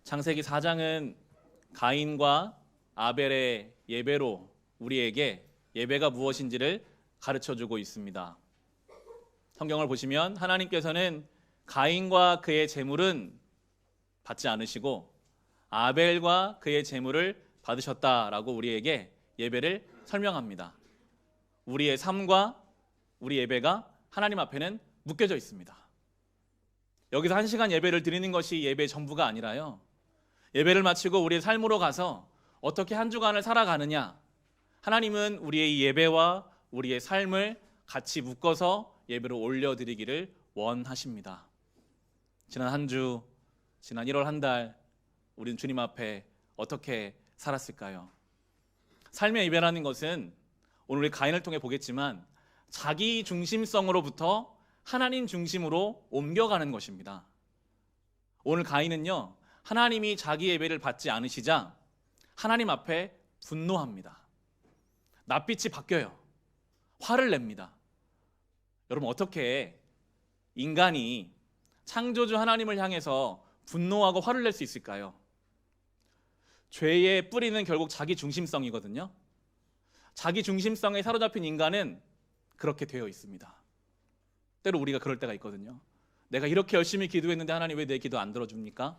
창세기 4장은 가인과 아벨의 예배로 우리에게 예배가 무엇인지를 가르쳐주고 있습니다. 성경을 보시면 하나님께서는 가인과 그의 제물은 받지 않으시고 아벨과 그의 제물을 받으셨다라고 우리에게 예배를 설명합니다. 우리의 삶과 우리 예배가 하나님 앞에는 묶여져 있습니다. 여기서 1시간 예배를 드리는 것이 예배의 전부가 아니라요, 예배를 마치고 우리의 삶으로 가서 어떻게 한 주간을 살아가느냐, 하나님은 우리의 예배와 우리의 삶을 같이 묶어서 예배로 올려드리기를 원하십니다. 지난 한 주, 지난 1월 한 달 우리는 주님 앞에 어떻게 살았을까요? 삶의 예배라는 것은 오늘 우리 가인을 통해 보겠지만 자기 중심성으로부터 하나님 중심으로 옮겨가는 것입니다. 오늘 가인은요, 하나님이 자기 예배를 받지 않으시자 하나님 앞에 분노합니다. 낯빛이 바뀌어요. 화를 냅니다. 여러분, 어떻게 인간이 창조주 하나님을 향해서 분노하고 화를 낼 수 있을까요? 죄의 뿌리는 결국 자기 중심성이거든요. 자기 중심성에 사로잡힌 인간은 그렇게 되어 있습니다. 때로 우리가 그럴 때가 있거든요. 내가 이렇게 열심히 기도했는데 하나님 왜 내 기도 안 들어줍니까?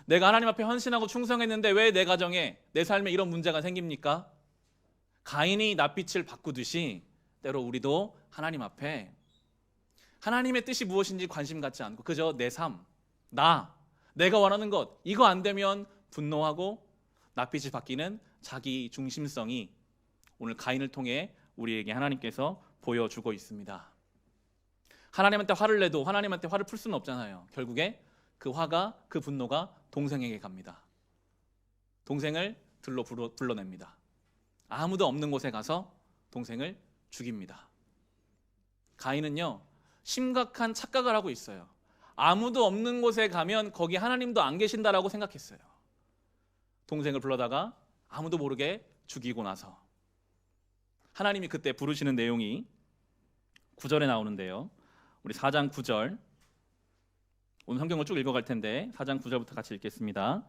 내가 하나님 앞에 헌신하고 충성했는데 왜 내 가정에, 내 삶에 이런 문제가 생깁니까? 가인이 낯빛을 바꾸듯이 때로 우리도 하나님 앞에 하나님의 뜻이 무엇인지 관심 갖지 않고 그저 내 삶, 내가 원하는 것, 이거 안 되면 분노하고 낯빛이 바뀌는 자기 중심성이 오늘 가인을 통해 우리에게 하나님께서 보여주고 있습니다. 하나님한테 화를 내도 하나님한테 화를 풀 수는 없잖아요. 결국에 그 화가, 그 분노가 동생에게 갑니다. 동생을 들로 불러냅니다. 아무도 없는 곳에 가서 동생을 죽입니다. 가인은요, 심각한 착각을 하고 있어요. 아무도 없는 곳에 가면 거기 하나님도 안 계신다라고 생각했어요. 동생을 불러다가 아무도 모르게 죽이고 나서 하나님이 그때 부르시는 내용이 9절에 나오는데요, 우리 4장 9절, 오늘 성경을 쭉 읽어갈 텐데 4장 9절부터 같이 읽겠습니다.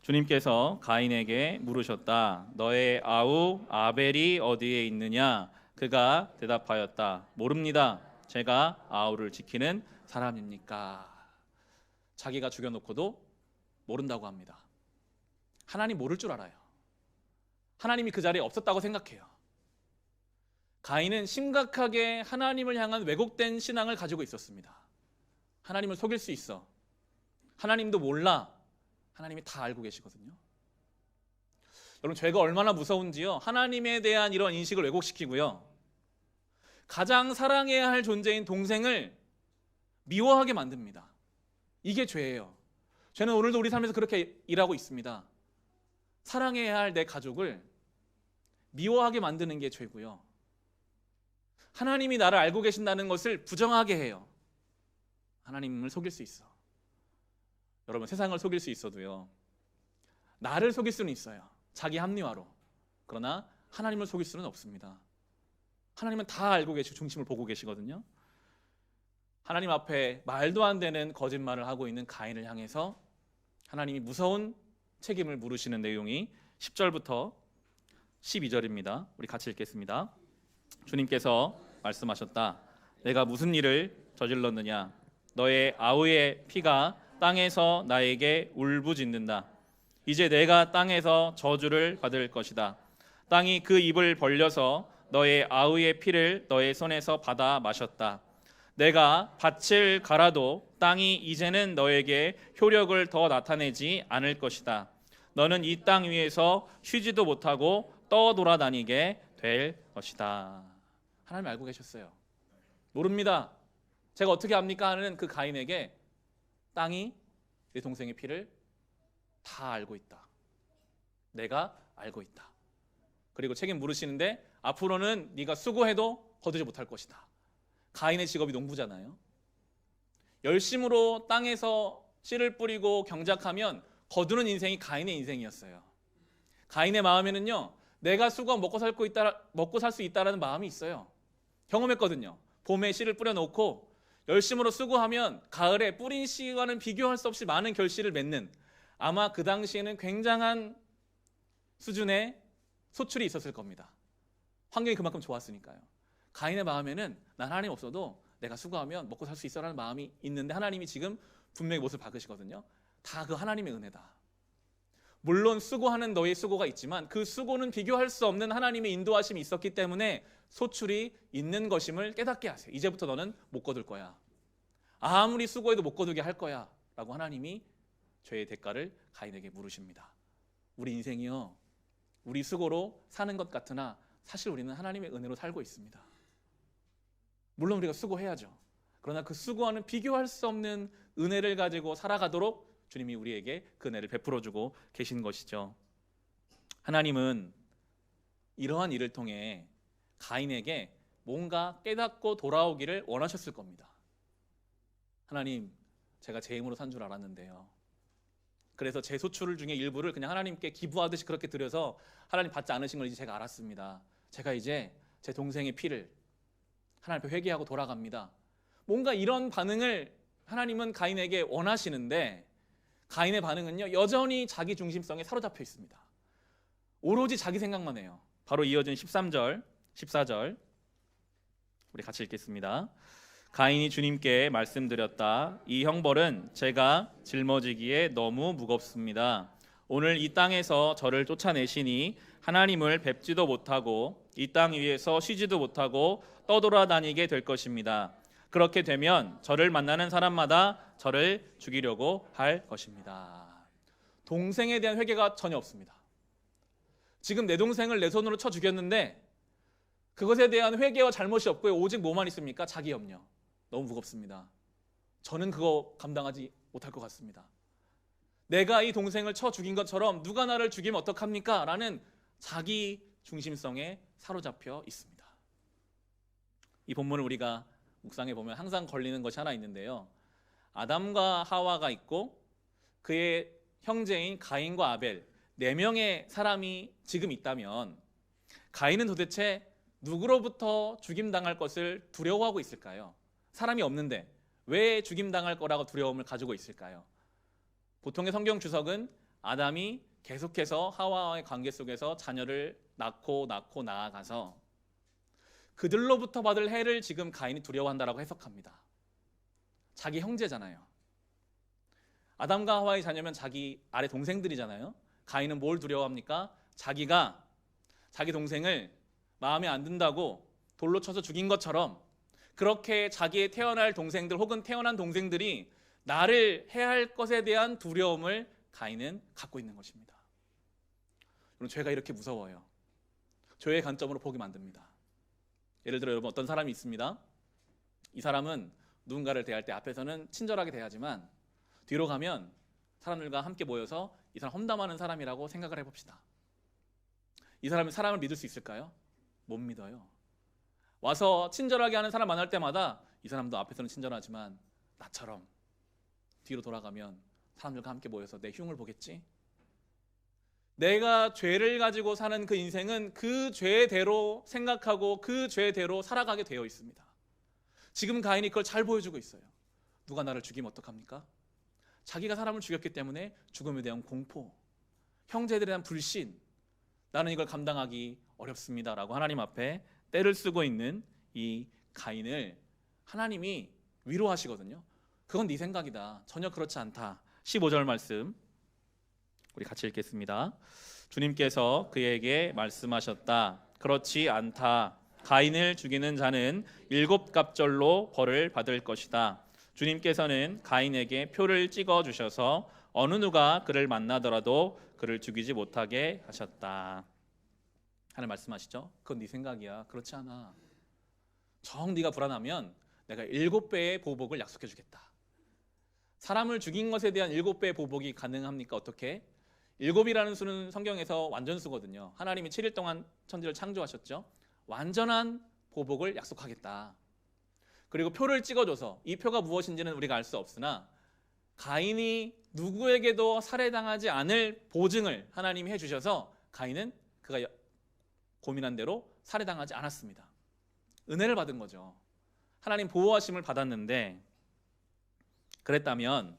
주님께서 가인에게 물으셨다. 너의 아우 아벨이 어디에 있느냐? 그가 대답하였다. 모릅니다. 제가 아우를 지키는 사람입니까? 자기가 죽여놓고도 모른다고 합니다. 하나님 모를 줄 알아요. 하나님이 그 자리에 없었다고 생각해요. 가인은 심각하게 하나님을 향한 왜곡된 신앙을 가지고 있었습니다. 하나님을 속일 수 있어. 하나님도 몰라. 하나님이 다 알고 계시거든요. 여러분, 죄가 얼마나 무서운지요, 하나님에 대한 이런 인식을 왜곡시키고요, 가장 사랑해야 할 존재인 동생을 미워하게 만듭니다. 이게 죄예요. 죄는 오늘도 우리 삶에서 그렇게 일하고 있습니다. 사랑해야 할 내 가족을 미워하게 만드는 게 죄고요, 하나님이 나를 알고 계신다는 것을 부정하게 해요. 하나님을 속일 수 있어. 여러분, 세상을 속일 수 있어도요, 나를 속일 수는 있어요. 자기 합리화로. 그러나 하나님을 속일 수는 없습니다. 하나님은 다 알고 계시고 중심을 보고 계시거든요. 하나님 앞에 말도 안 되는 거짓말을 하고 있는 가인을 향해서 하나님이 무서운 책임을 물으시는 내용이 10절부터 12절입니다. 우리 같이 읽겠습니다. 주님께서 말씀하셨다. 내가 무슨 일을 저질렀느냐? 너의 아우의 피가 땅에서 나에게 울부짖는다. 이제 내가 땅에서 저주를 받을 것이다. 땅이 그 입을 벌려서 너의 아우의 피를 너의 손에서 받아 마셨다. 내가 밭을 갈아도 땅이 이제는 너에게 효력을 더 나타내지 않을 것이다. 너는 이 땅 위에서 쉬지도 못하고 떠돌아다니게 될 것이다. 하나님 알고 계셨어요. 모릅니다. 제가 어떻게 합니까? 하는 그 가인에게 땅이 내 동생의 피를 다 알고 있다. 내가 알고 있다. 그리고 책임 물으시는데 앞으로는 네가 수고해도 거두지 못할 것이다. 가인의 직업이 농부잖아요. 열심으로 땅에서 씨를 뿌리고 경작하면 거두는 인생이 가인의 인생이었어요. 가인의 마음에는요, 내가 수고 먹고 살 수 있다라는 마음이 있어요. 경험했거든요. 봄에 씨를 뿌려놓고 열심으로 수고하면 가을에 뿌린 씨와는 비교할 수 없이 많은 결실을 맺는, 아마 그 당시에는 굉장한 수준의 소출이 있었을 겁니다. 환경이 그만큼 좋았으니까요. 가인의 마음에는 난 하나님 없어도 내가 수고하면 먹고 살 수 있어라는 마음이 있는데 하나님이 지금 분명히 못을 박으시거든요. 다 그 하나님의 은혜다. 물론 수고하는 너의 수고가 있지만 그 수고는 비교할 수 없는 하나님의 인도하심이 있었기 때문에 소출이 있는 것임을 깨닫게 하세요. 이제부터 너는 못 거둘 거야. 아무리 수고해도 못 거두게 할 거야 라고 하나님이 죄의 대가를 가인에게 물으십니다. 우리 인생이요, 우리 수고로 사는 것 같으나 사실 우리는 하나님의 은혜로 살고 있습니다. 물론 우리가 수고해야죠. 그러나 그 수고와는 비교할 수 없는 은혜를 가지고 살아가도록 주님이 우리에게 그 은혜를 베풀어주고 계신 것이죠. 하나님은 이러한 일을 통해 가인에게 뭔가 깨닫고 돌아오기를 원하셨을 겁니다. 하나님, 제가 제 힘으로 산 줄 알았는데요. 그래서 제 소출 중에 일부를 그냥 하나님께 기부하듯이 그렇게 드려서 하나님 받지 않으신 걸 이제 제가 알았습니다. 제가 이제 제 동생의 피를 하나님 앞에 회개하고 돌아갑니다. 뭔가 이런 반응을 하나님은 가인에게 원하시는데 가인의 반응은요, 여전히 자기 중심성에 사로잡혀 있습니다. 오로지 자기 생각만 해요. 바로 이어진 13절, 14절 우리 같이 읽겠습니다. 가인이 주님께 말씀드렸다. 이 형벌은 제가 짊어지기에 너무 무겁습니다. 오늘 이 땅에서 저를 쫓아내시니 하나님을 뵙지도 못하고 이 땅 위에서 쉬지도 못하고 떠돌아다니게 될 것입니다. 그렇게 되면 저를 만나는 사람마다 저를 죽이려고 할 것입니다. 동생에 대한 회개가 전혀 없습니다. 지금 내 동생을 내 손으로 쳐 죽였는데 그것에 대한 회개와 잘못이 없고요. 오직 뭐만 있습니까? 자기 염려. 너무 무겁습니다. 저는 그거 감당하지 못할 것 같습니다. 내가 이 동생을 쳐 죽인 것처럼 누가 나를 죽이면 어떡합니까? 라는 자기 중심성에 사로잡혀 있습니다. 이 본문을 우리가 묵상해 보면 항상 걸리는 것이 하나 있는데요. 아담과 하와가 있고 그의 형제인 가인과 아벨 4명의 사람이 지금 있다면 가인은 도대체 누구로부터 죽임당할 것을 두려워하고 있을까요? 사람이 없는데 왜 죽임당할 거라고 두려움을 가지고 있을까요? 보통의 성경 주석은 아담이 계속해서 하와와의 관계 속에서 자녀를 낳고 나아가서 그들로부터 받을 해를 지금 가인이 두려워한다라고 해석합니다. 자기 형제잖아요. 아담과 하와의 자녀면 자기 아래 동생들이잖아요. 가인은 뭘 두려워합니까? 자기가 자기 동생을 마음에 안 든다고 돌로 쳐서 죽인 것처럼 그렇게 자기의 태어날 동생들 혹은 태어난 동생들이 나를 해야 할 것에 대한 두려움을 가인은 갖고 있는 것입니다. 여러분, 죄가 이렇게 무서워요. 죄의 관점으로 보기 만듭니다. 예를 들어 여러분, 어떤 사람이 있습니다. 이 사람은 누군가를 대할 때 앞에서는 친절하게 대하지만 뒤로 가면 사람들과 함께 모여서 이 사람 험담하는 사람이라고 생각을 해봅시다. 이 사람이 사람을 믿을 수 있을까요? 못 믿어요. 와서 친절하게 하는 사람 만날 때마다 이 사람도 앞에서는 친절하지만 나처럼 뒤로 돌아가면 사람들과 함께 모여서 내 흉을 보겠지? 내가 죄를 가지고 사는 그 인생은 그 죄대로 생각하고 그 죄대로 살아가게 되어 있습니다. 지금 가인이 그걸 잘 보여주고 있어요. 누가 나를 죽이면 어떡합니까? 자기가 사람을 죽였기 때문에 죽음에 대한 공포, 형제들에 대한 불신, 나는 이걸 감당하기 어렵습니다 라고 하나님 앞에 떼를 쓰고 있는 이 가인을 하나님이 위로하시거든요. 그건 네 생각이다. 전혀 그렇지 않다. 15절 말씀 우리 같이 읽겠습니다. 주님께서 그에게 말씀하셨다. 그렇지 않다. 가인을 죽이는 자는 7갑절로 벌을 받을 것이다. 주님께서는 가인에게 표를 찍어 주셔서 어느 누가 그를 만나더라도 그를 죽이지 못하게 하셨다. 하나님 말씀하시죠. 그건 네 생각이야. 그렇지 않아. 정 네가 불안하면 내가 7배의 보복을 약속해 주겠다. 사람을 죽인 것에 대한 7배의 보복이 가능합니까? 어떻게? 7이라는 수는 성경에서 완전수거든요. 하나님이 7일 동안 천지를 창조하셨죠. 완전한 보복을 약속하겠다. 그리고 표를 찍어줘서 이 표가 무엇인지는 우리가 알 수 없으나 가인이 누구에게도 살해당하지 않을 보증을 하나님이 해주셔서 가인은 그가 고민한 대로 살해당하지 않았습니다. 은혜를 받은 거죠. 하나님 보호하심을 받았는데 그랬다면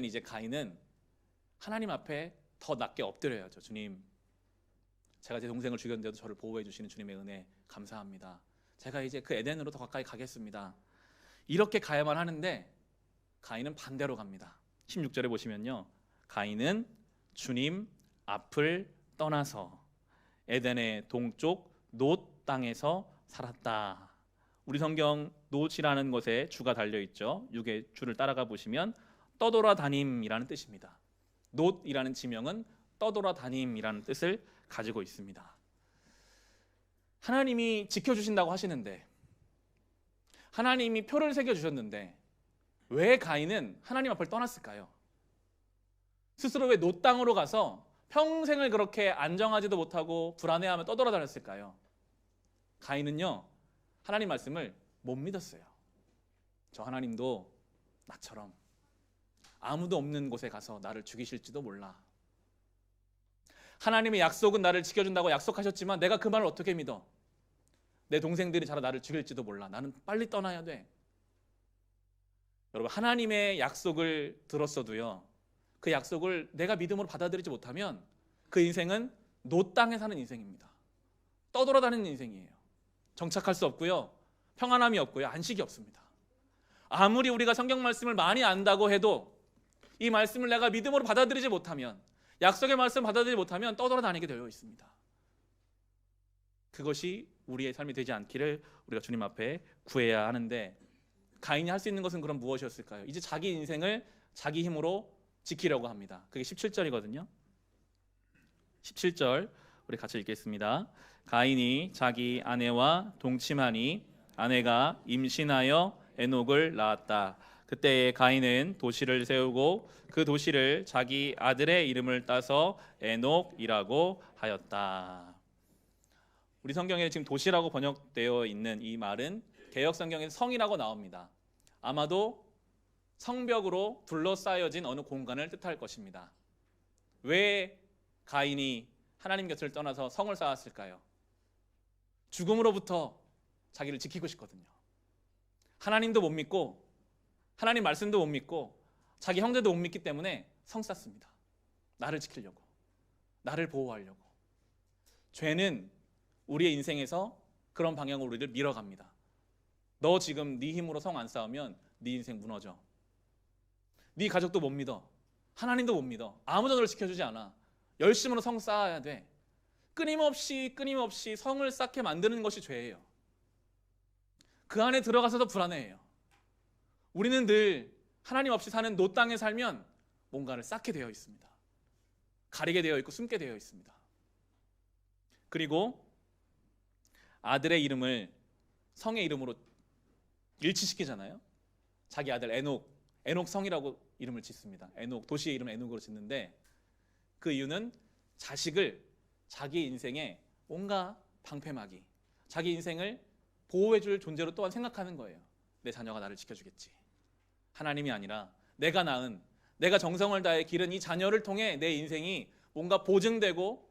이제 가인은 하나님 앞에 더 낮게 엎드려야죠. 주님, 제가 제 동생을 죽였는데도 저를 보호해 주시는 주님의 은혜 감사합니다. 제가 이제 그 에덴으로 더 가까이 가겠습니다. 이렇게 가야만 하는데 가인은 반대로 갑니다. 16절에 보시면요, 가인은 주님 앞을 떠나서 에덴의 동쪽 놋 땅에서 살았다. 우리 성경 놋이라는 것에 주가 달려있죠. 6의 주를 따라가 보시면 떠돌아다님이라는 뜻입니다. 놋이라는 지명은 떠돌아다님이라는 뜻을 가지고 있습니다. 하나님이 지켜주신다고 하시는데, 하나님이 표를 새겨주셨는데 왜 가인은 하나님 앞을 떠났을까요? 스스로 왜 놋 땅으로 가서 평생을 그렇게 안정하지도 못하고 불안해하며 떠돌아다녔을까요? 가인은요, 하나님 말씀을 못 믿었어요. 저 하나님도 나처럼 아무도 없는 곳에 가서 나를 죽이실지도 몰라. 하나님의 약속은 나를 지켜준다고 약속하셨지만 내가 그 말을 어떻게 믿어? 내 동생들이 자라 나를 죽일지도 몰라. 나는 빨리 떠나야 돼. 여러분, 하나님의 약속을 들었어도요, 그 약속을 내가 믿음으로 받아들이지 못하면 그 인생은 놋 땅에 사는 인생입니다. 떠돌아다니는 인생이에요. 정착할 수 없고요, 평안함이 없고요, 안식이 없습니다. 아무리 우리가 성경 말씀을 많이 안다고 해도 이 말씀을 내가 믿음으로 받아들이지 못하면, 약속의 말씀을 받아들이지 못하면 떠돌아다니게 되어 있습니다. 그것이 우리의 삶이 되지 않기를 우리가 주님 앞에 구해야 하는데, 가인이 할 수 있는 것은 그럼 무엇이었을까요? 이제 자기 인생을 자기 힘으로 지키려고 합니다. 그게 17절이거든요. 17절 우리 같이 읽겠습니다. 가인이 자기 아내와 동침하니 아내가 임신하여 에녹을 낳았다. 그때에 가인은 도시를 세우고 그 도시를 자기 아들의 이름을 따서 에녹이라고 하였다. 우리 성경에 지금 도시라고 번역되어 있는 이 말은 개역 성경에서 성이라고 나옵니다. 아마도 성벽으로 둘러싸여진 어느 공간을 뜻할 것입니다. 왜 가인이 하나님 곁을 떠나서 성을 쌓았을까요? 죽음으로부터 자기를 지키고 싶거든요. 하나님도 못 믿고 하나님 말씀도 못 믿고 자기 형제도 못 믿기 때문에 성 쌓습니다. 나를 지키려고, 나를 보호하려고. 죄는 우리의 인생에서 그런 방향으로 우리를 밀어갑니다. 너 지금 네 힘으로 성 안 쌓으면 네 인생 무너져. 네 가족도 못 믿어. 하나님도 못 믿어. 아무도 너를 지켜주지 않아. 열심으로 성 쌓아야 돼. 끊임없이 성을 쌓게 만드는 것이 죄예요. 그 안에 들어가서도 불안해해요. 우리는 늘 하나님 없이 사는 놋 땅에 살면 뭔가를 쌓게 되어 있습니다. 가리게 되어 있고 숨게 되어 있습니다. 그리고 아들의 이름을 성의 이름으로 일치시키잖아요. 자기 아들 에녹 성이라고 이름을 짓습니다. 에녹, 도시의 이름 에녹으로 짓는데, 그 이유는 자식을 자기 인생에 뭔가 방패막이, 자기 인생을 보호해줄 존재로 또한 생각하는 거예요. 내 자녀가 나를 지켜주겠지. 하나님이 아니라 내가 낳은, 내가 정성을 다해 기른 이 자녀를 통해 내 인생이 뭔가 보증되고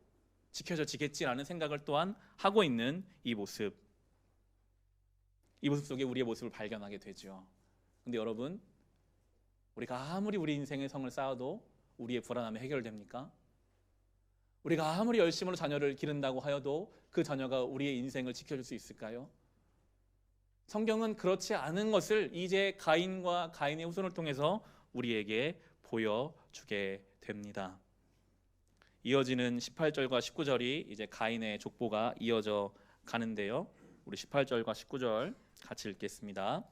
지켜져지겠지라는 생각을 또한 하고 있는 이 모습 속에 우리의 모습을 발견하게 되죠. 근데 여러분, 우리가 아무리 우리 인생의 성을 쌓아도 우리의 불안함이 해결됩니까? 우리가 아무리 열심으로 자녀를 기른다고 하여도 그 자녀가 우리의 인생을 지켜줄 수 있을까요? 성경은 그렇지 않은 것을 이제 가인과 가인의 후손을 통해서 우리에게 보여주게 됩니다. 이어지는 18절과 19절이 이제 가인의 족보가 이어져 가는데요. 우리 18절과 19절 같이 읽겠습니다.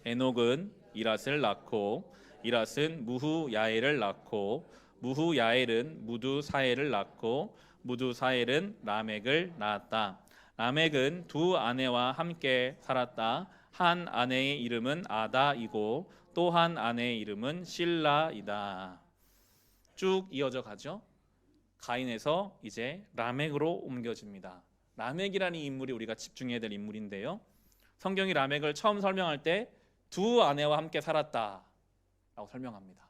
에녹은 이랏을 낳고 이랏은 무후야엘을 낳고 무후야엘은 무두사엘을 낳고 무두사엘은 라멕을 낳았다. 라멕은 두 아내와 함께 살았다. 한 아내의 이름은 아다이고 또 한 아내의 이름은 실라이다. 쭉 이어져 가죠. 가인에서 이제 라멕으로 옮겨집니다. 라멕이라는 인물이 우리가 집중해야 될 인물인데요. 성경이 라멕을 처음 설명할 때 두 아내와 함께 살았다 라고 설명합니다.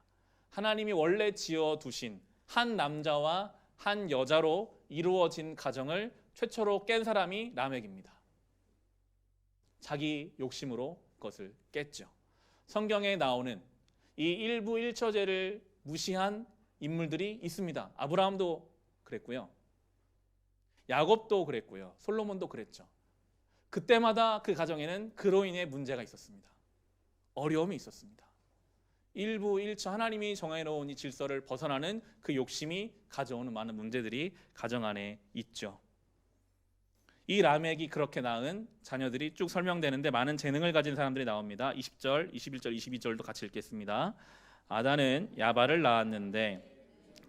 하나님이 원래 지어두신 한 남자와 한 여자로 이루어진 가정을 최초로 깬 사람이 라멕입니다. 자기 욕심으로 그것을 깼죠. 성경에 나오는 이 일부 일처제를 무시한 인물들이 있습니다. 아브라함도 그랬고요. 야곱도 그랬고요. 솔로몬도 그랬죠. 그때마다 그 가정에는 그로 인해 문제가 있었습니다. 어려움이 있었습니다. 일부 일처 하나님이 정해놓은 이 질서를 벗어나는 그 욕심이 가져오는 많은 문제들이 가정 안에 있죠. 이 라멕이 그렇게 낳은 자녀들이 쭉 설명되는데 많은 재능을 가진 사람들이 나옵니다. 20절, 21절, 22절도 같이 읽겠습니다. 아다는 야발을 낳았는데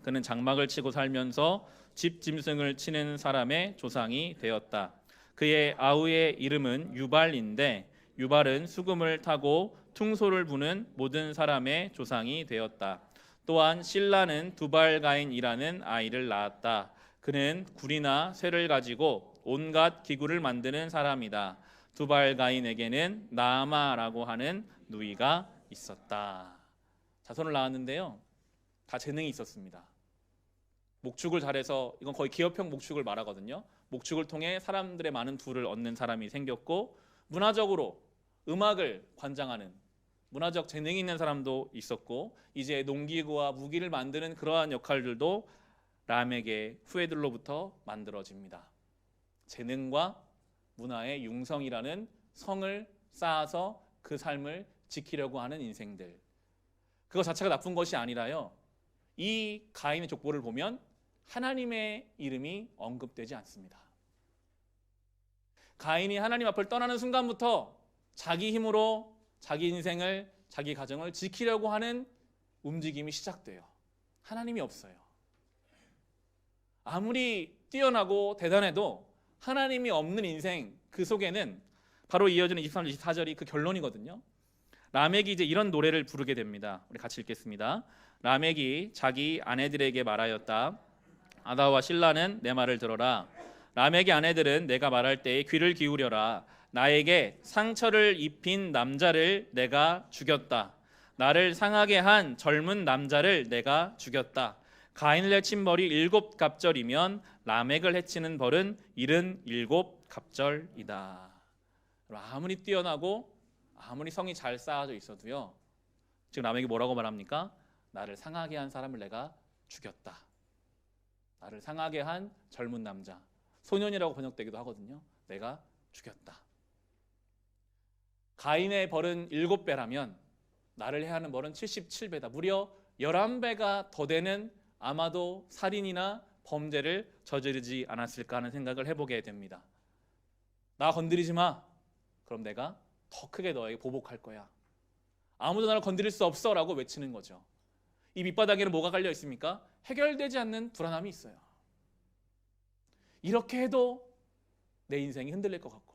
그는 장막을 치고 살면서 집 짐승을 치는 사람의 조상이 되었다. 그의 아우의 이름은 유발인데 유발은 수금을 타고 퉁소를 부는 모든 사람의 조상이 되었다. 또한 실라는 두발가인이라는 아이를 낳았다. 그는 굴이나 쇠를 가지고 온갖 기구를 만드는 사람이다. 두발가인에게는 나아마라고 하는 누이가 있었다. 자손을 낳았는데요, 다 재능이 있었습니다. 목축을 잘해서, 이건 거의 기업형 목축을 말하거든요. 목축을 통해 사람들의 많은 부를 얻는 사람이 생겼고, 문화적으로 음악을 관장하는 문화적 재능이 있는 사람도 있었고, 이제 농기구와 무기를 만드는 그러한 역할들도 람에게 후예들로부터 만들어집니다. 재능과 문화의 융성이라는 성을 쌓아서 그 삶을 지키려고 하는 인생들, 그거 자체가 나쁜 것이 아니라요, 이 가인의 족보를 보면 하나님의 이름이 언급되지 않습니다. 가인이 하나님 앞을 떠나는 순간부터 자기 힘으로 자기 인생을, 자기 가정을 지키려고 하는 움직임이 시작돼요. 하나님이 없어요. 아무리 뛰어나고 대단해도 하나님이 없는 인생, 그 속에는 바로 이어지는 23절, 24절이 그 결론이거든요. 라멕이 이제 이런 노래를 부르게 됩니다. 우리 같이 읽겠습니다. 라멕이 자기 아내들에게 말하였다. 아다와 실라는 내 말을 들어라. 라멕의 아내들은 내가 말할 때에 귀를 기울여라. 나에게 상처를 입힌 남자를 내가 죽였다. 나를 상하게 한 젊은 남자를 내가 죽였다. 가인을 해친 벌이 7갑절이면 라멕을 해치는 벌은 77갑절이다. 아무리 뛰어나고 아무리 성이 잘 쌓아져 있어도요, 지금 라멕이 뭐라고 말합니까? 나를 상하게 한 사람을 내가 죽였다. 나를 상하게 한 젊은 남자, 소년이라고 번역되기도 하거든요. 내가 죽였다. 가인의 벌은 7배라면 나를 해하는 벌은 77배다. 무려 11배가 더 되는, 아마도 살인이나 범죄를 저지르지 않았을까 하는 생각을 해보게 됩니다. 나 건드리지 마. 그럼 내가 더 크게 너에게 보복할 거야. 아무도 나를 건드릴 수 없어 라고 외치는 거죠. 이 밑바닥에는 뭐가 깔려 있습니까? 해결되지 않는 불안함이 있어요. 이렇게 해도 내 인생이 흔들릴 것 같고,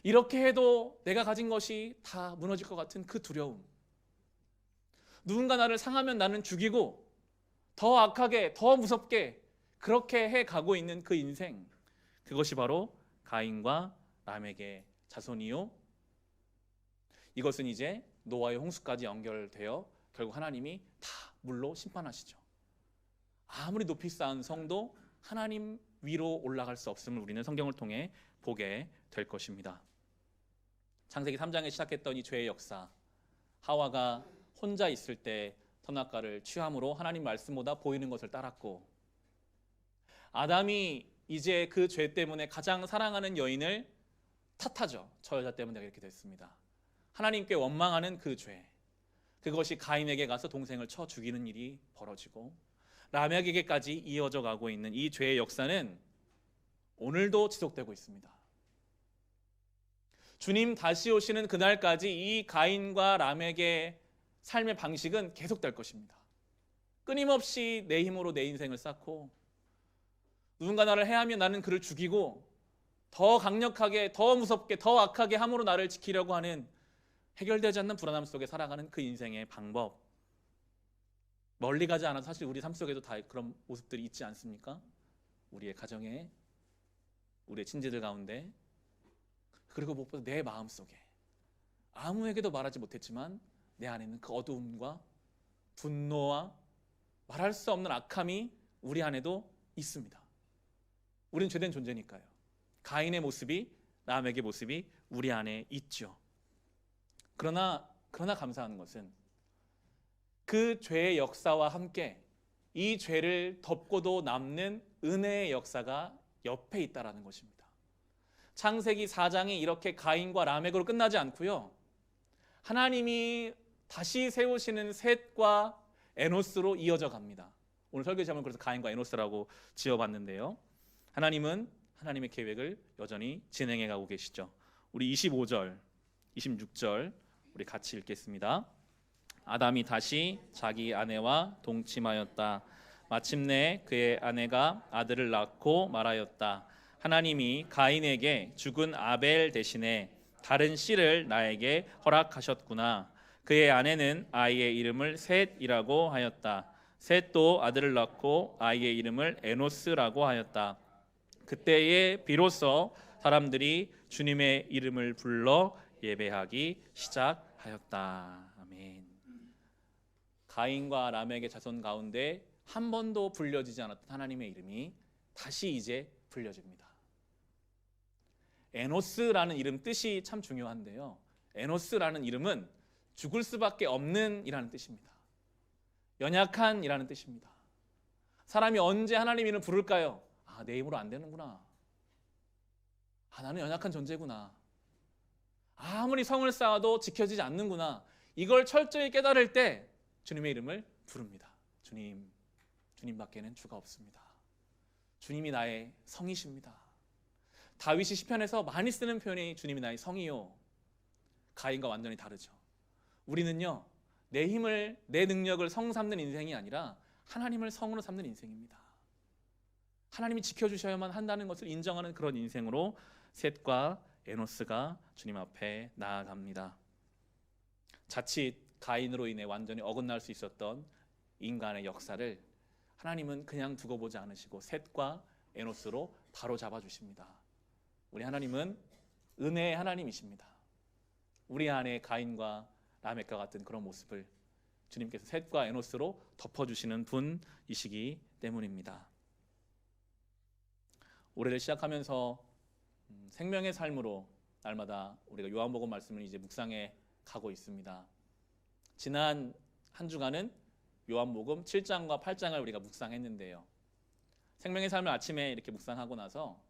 이렇게 해도 내가 가진 것이 다 무너질 것 같은 그 두려움. 누군가 나를 상하면 나는 죽이고 더 악하게, 더 무섭게 그렇게 해가고 있는 그 인생, 그것이 바로 가인과 람에게 자손이요, 이것은 이제 노아의 홍수까지 연결되어 결국 하나님이 다 물로 심판하시죠. 아무리 높이 쌓은 성도 하나님 위로 올라갈 수 없음을 우리는 성경을 통해 보게 될 것입니다. 창세기 3장에 시작했던 이 죄의 역사, 하와가 혼자 있을 때 선악과를 취함으로 하나님 말씀보다 보이는 것을 따랐고, 아담이 이제 그 죄 때문에 가장 사랑하는 여인을 탓하죠. 저 여자 때문에 내가 이렇게 됐습니다. 하나님께 원망하는 그 죄, 그것이 가인에게 가서 동생을 쳐 죽이는 일이 벌어지고, 라멕에게까지 이어져 가고 있는 이 죄의 역사는 오늘도 지속되고 있습니다. 주님 다시 오시는 그날까지 이 가인과 람멕의 삶의 방식은 계속될 것입니다. 끊임없이 내 힘으로 내 인생을 쌓고, 누군가 나를 해하면 나는 그를 죽이고, 더 강력하게, 더 무섭게, 더 악하게 함으로 나를 지키려고 하는, 해결되지 않는 불안함 속에 살아가는 그 인생의 방법, 멀리 가지 않아도 사실 우리 삶 속에도 다 그런 모습들이 있지 않습니까? 우리의 가정에, 우리의 친지들 가운데, 그리고 무엇보다 내 마음 속에 아무에게도 말하지 못했지만 내 안에 있는 그 어두움과 분노와 말할 수 없는 악함이 우리 안에도 있습니다. 우리는 죄된 존재니까요. 가인의 모습이, 람에게 모습이 우리 안에 있죠. 그러나 감사한 것은 그 죄의 역사와 함께 이 죄를 덮고도 남는 은혜의 역사가 옆에 있다라는 것입니다. 창세기 4장이 이렇게 가인과 라멕으로 끝나지 않고요. 하나님이 다시 세우시는 셋과 에노스로 이어져 갑니다. 오늘 설교 제목은 그래서 가인과 에노스라고 지어봤는데요. 하나님은 하나님의 계획을 여전히 진행해 가고 계시죠. 우리 25절, 26절 우리 같이 읽겠습니다. 아담이 다시 자기 아내와 동침하였다. 마침내 그의 아내가 아들을 낳고 말하였다. 하나님이 가인에게 죽은 아벨 대신에 다른 씨를 나에게 허락하셨구나. 그의 아내는 아이의 이름을 셋이라고 하였다. 셋도 아들을 낳고 아이의 이름을 에노스라고 하였다. 그때에 비로소 사람들이 주님의 이름을 불러 예배하기 시작하였다. 아멘. 가인과 라멕의 자손 가운데 한 번도 불려지지 않았던 하나님의 이름이 다시 이제 불려집니다. 에노스라는 이름 뜻이 참 중요한데요. 에노스라는 이름은 죽을 수밖에 없는 이라는 뜻입니다. 연약한 이라는 뜻입니다. 사람이 언제 하나님 이름을 부를까요? 내 힘으로 안 되는구나. 나는 연약한 존재구나. 아무리 성을 쌓아도 지켜지지 않는구나. 이걸 철저히 깨달을 때 주님의 이름을 부릅니다. 주님밖에는 주가 없습니다. 주님이 나의 성이십니다. 다윗이 시편에서 많이 쓰는 표현이 주님이 나의 성이요. 가인과 완전히 다르죠. 우리는요, 내 힘을, 내 능력을 성 삼는 인생이 아니라 하나님을 성으로 삼는 인생입니다. 하나님이 지켜주셔야만 한다는 것을 인정하는 그런 인생으로 셋과 에노스가 주님 앞에 나아갑니다. 자칫 가인으로 인해 완전히 어긋날 수 있었던 인간의 역사를 하나님은 그냥 두고 보지 않으시고 셋과 에노스로 바로 잡아주십니다. 우리 하나님은 은혜의 하나님이십니다. 우리 안에 가인과 라멕과 같은 그런 모습을 주님께서 셋과 에노스로 덮어주시는 분이시기 때문입니다. 올해를 시작하면서 생명의 삶으로 날마다 우리가 요한복음 말씀을 이제 묵상해 가고 있습니다. 지난 한 주간은 요한복음 7장과 8장을 우리가 묵상했는데요. 생명의 삶을 아침에 이렇게 묵상하고 나서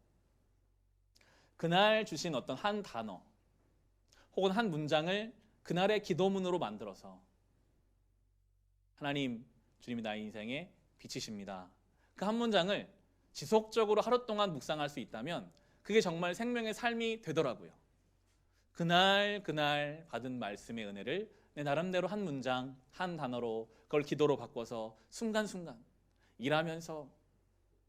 그날 주신 어떤 한 단어 혹은 한 문장을 그날의 기도문으로 만들어서 하나님, 주님이 나의 인생의 빛이십니다. 그 한 문장을 지속적으로 하루 동안 묵상할 수 있다면 그게 정말 생명의 삶이 되더라고요. 그날 받은 말씀의 은혜를 내 나름대로 한 문장, 한 단어로 그걸 기도로 바꿔서 순간순간 일하면서,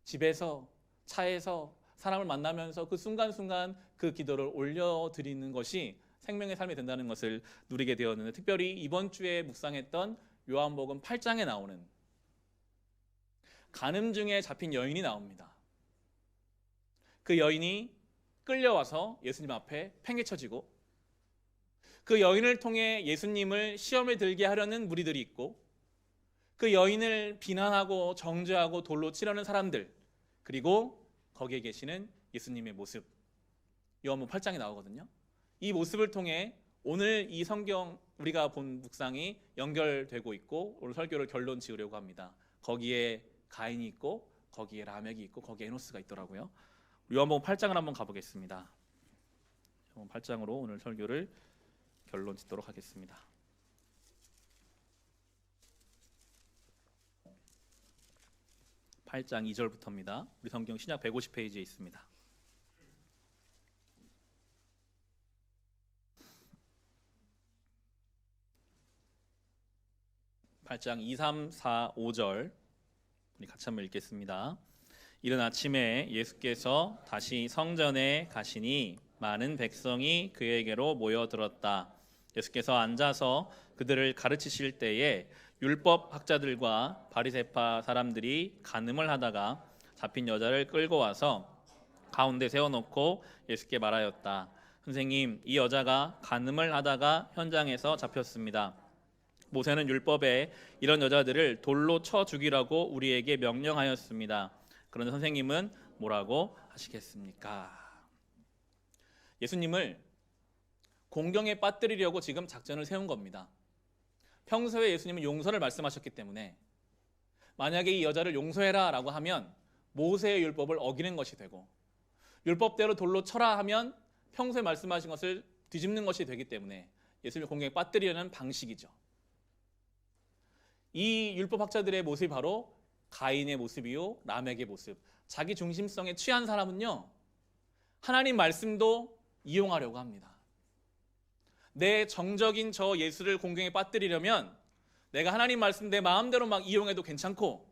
집에서, 차에서, 사람을 만나면서 그 순간순간 그 기도를 올려드리는 것이 생명의 삶이 된다는 것을 누리게 되었는데, 특별히 이번 주에 묵상했던 요한복음 8장에 나오는 간음 중에 잡힌 여인이 나옵니다. 그 여인이 끌려와서 예수님 앞에 팽개쳐지고 그 여인을 통해 예수님을 시험에 들게 하려는 무리들이 있고 그 여인을 비난하고 정죄하고 돌로 치려는 사람들, 그리고 거기에 계시는 예수님의 모습, 요한복음 8장에 나오거든요. 이 모습을 통해 오늘 이 성경 우리가 본 묵상이 연결되고 있고 오늘 설교를 결론 지으려고 합니다. 거기에 가인이 있고 거기에 라멕이 있고 거기에 에노스가 있더라고요. 요한복음 8장을 한번 가보겠습니다. 요한복음 8장으로 오늘 설교를 결론 짓도록 하겠습니다. 8장 2절부터입니다. 우리 성경 신약 150페이지에 있습니다. 8장 2, 3, 4, 5절 우리 같이 한번 읽겠습니다. 이른 아침에 예수께서 다시 성전에 가시니 많은 백성이 그에게로 모여들었다. 예수께서 앉아서 그들을 가르치실 때에 율법 학자들과 바리새파 사람들이 간음을 하다가 잡힌 여자를 끌고 와서 가운데 세워놓고 예수께 말하였다. 선생님, 이 여자가 간음을 하다가 현장에서 잡혔습니다. 모세는 율법에 이런 여자들을 돌로 쳐 죽이라고 우리에게 명령하였습니다. 그런데 선생님은 뭐라고 하시겠습니까? 예수님을 공경에 빠뜨리려고 지금 작전을 세운 겁니다. 평소에 예수님은 용서를 말씀하셨기 때문에 만약에 이 여자를 용서해라 라고 하면 모세의 율법을 어기는 것이 되고, 율법대로 돌로 쳐라 하면 평소에 말씀하신 것을 뒤집는 것이 되기 때문에 예수님을 공경에 빠뜨리려는 방식이죠. 이 율법학자들의 모습이 바로 가인의 모습이요 라멕의 모습. 자기 중심성에 취한 사람은요, 하나님 말씀도 이용하려고 합니다. 내 정적인 저 예수를 공경에 빠뜨리려면 내가 하나님 말씀 내 마음대로 막 이용해도 괜찮고,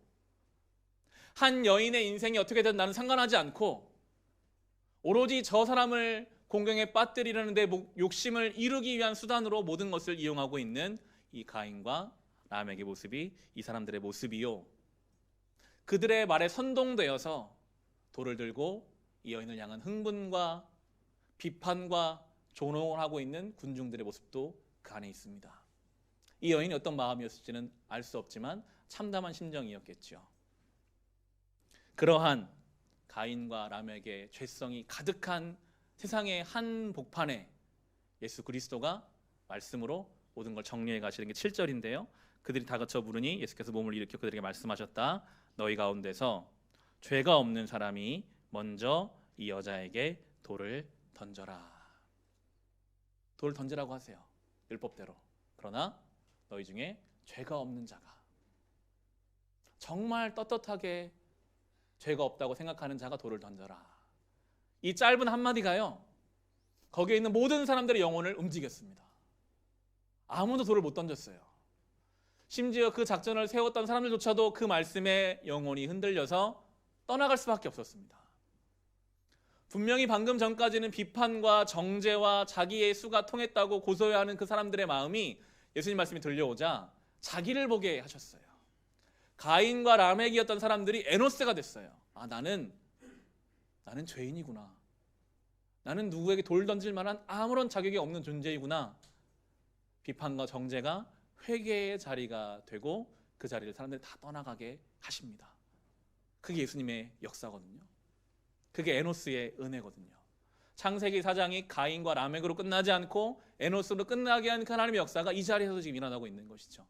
한 여인의 인생이 어떻게 되든 나는 상관하지 않고, 오로지 저 사람을 공경에 빠뜨리려는 데 욕심을 이루기 위한 수단으로 모든 것을 이용하고 있는 이 가인과 라멕의 모습이 이 사람들의 모습이요, 그들의 말에 선동되어서 돌을 들고 이 여인을 향한 흥분과 비판과 조롱을 하고 있는 군중들의 모습도 그 안에 있습니다. 이 여인이 어떤 마음이었을지는 알 수 없지만 참담한 심정이었겠죠. 그러한 가인과 라멕의 죄성이 가득한 세상의 한 복판에 예수 그리스도가 말씀으로 모든 걸 정리해 가시는 게 7절인데요. 그들이 다그쳐 부르니 예수께서 몸을 일으켜 그들에게 말씀하셨다. 너희 가운데서 죄가 없는 사람이 먼저 이 여자에게 돌을 던져라. 돌을 던지라고 하세요, 율법대로. 그러나 너희 중에 죄가 없는 자가, 정말 떳떳하게 죄가 없다고 생각하는 자가 돌을 던져라. 이 짧은 한마디가요, 거기에 있는 모든 사람들의 영혼을 움직였습니다. 아무도 돌을 못 던졌어요. 심지어 그 작전을 세웠던 사람들조차도 그 말씀에 영혼이 흔들려서 떠나갈 수밖에 없었습니다. 분명히 방금 전까지는 비판과 정죄와 자기의 수가 통했다고 고소해하는 그 사람들의 마음이 예수님 말씀이 들려오자 자기를 보게 하셨어요. 가인과 라멕이었던 사람들이 에노스가 됐어요. 아, 나는 죄인이구나. 나는 누구에게 돌 던질 만한 아무런 자격이 없는 존재이구나. 비판과 정죄가 회개의 자리가 되고 그 자리를 사람들이 다 떠나가게 하십니다. 그게 예수님의 역사거든요. 그게 에노스의 은혜거든요. 창세기 4장이 가인과 라멕으로 끝나지 않고 에노스로 끝나게 한 하나님의 역사가 이 자리에서 지금 일어나고 있는 것이죠.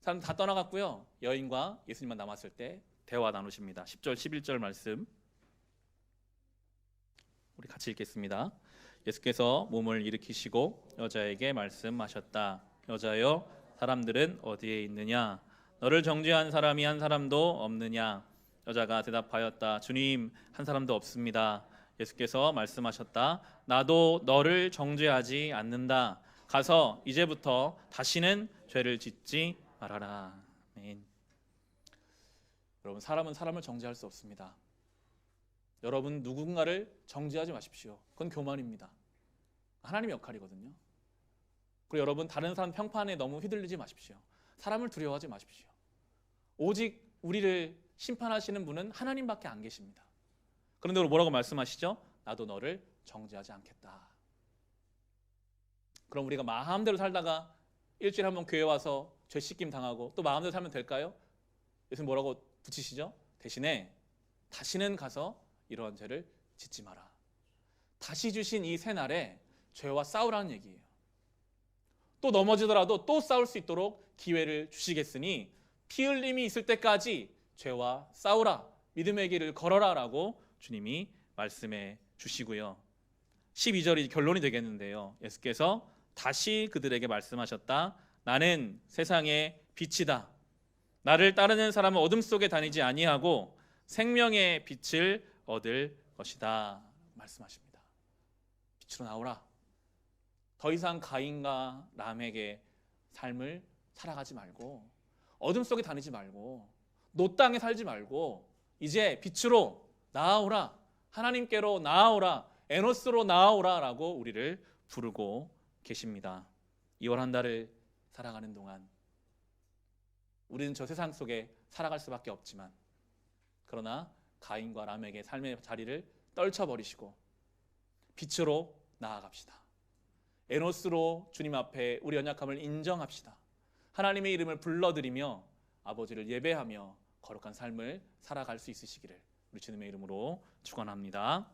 사람 다 떠나갔고요, 여인과 예수님만 남았을 때 대화 나누십니다. 10절 11절 말씀 우리 같이 읽겠습니다. 예수께서 몸을 일으키시고 여자에게 말씀하셨다. 여자여, 사람들은 어디에 있느냐? 너를 정죄한 사람이 한 사람도 없느냐? 여자가 대답하였다. 주님, 한 사람도 없습니다. 예수께서 말씀하셨다. 나도 너를 정죄하지 않는다. 가서 이제부터 다시는 죄를 짓지 말아라. 아멘. 여러분, 사람은 사람을 정죄할 수 없습니다. 여러분, 누군가를 정죄하지 마십시오. 그건 교만입니다. 하나님의 역할이거든요. 그리고 여러분, 다른 사람 평판에 너무 휘둘리지 마십시오. 사람을 두려워하지 마십시오. 오직 우리를 심판하시는 분은 하나님밖에 안 계십니다. 그런데 뭐라고 말씀하시죠? 나도 너를 정죄하지 않겠다. 그럼 우리가 마음대로 살다가 일주일에 한 번 교회 와서 죄 씻김 당하고 또 마음대로 살면 될까요? 예수님 뭐라고 붙이시죠? 대신에 다시는 가서 이러한 죄를 짓지 마라. 다시 주신 이 새날에 죄와 싸우라는 얘기예요. 또 넘어지더라도 또 싸울 수 있도록 기회를 주시겠으니 피 흘림이 있을 때까지 죄와 싸우라, 믿음의 길을 걸어라 라고 주님이 말씀해 주시고요. 12절이 결론이 되겠는데요. 예수께서 다시 그들에게 말씀하셨다. 나는 세상의 빛이다. 나를 따르는 사람은 어둠 속에 다니지 아니하고 생명의 빛을 얻을 것이다. 말씀하십니다. 빛으로 나오라. 더 이상 가인과 라멕의 삶을 살아가지 말고, 어둠 속에 다니지 말고, 노 땅에 살지 말고 이제 빛으로 나아오라. 하나님께로 나아오라. 에노스로 나아오라 라고 우리를 부르고 계십니다. 2월 한 달을 살아가는 동안 우리는 저 세상 속에 살아갈 수밖에 없지만, 그러나 가인과 라멕의 삶의 자리를 떨쳐버리시고 빛으로 나아갑시다. 에노스로 주님 앞에 우리 연약함을 인정합시다. 하나님의 이름을 불러드리며 아버지를 예배하며 거룩한 삶을 살아갈 수 있으시기를 우리 주님의 이름으로 축원합니다.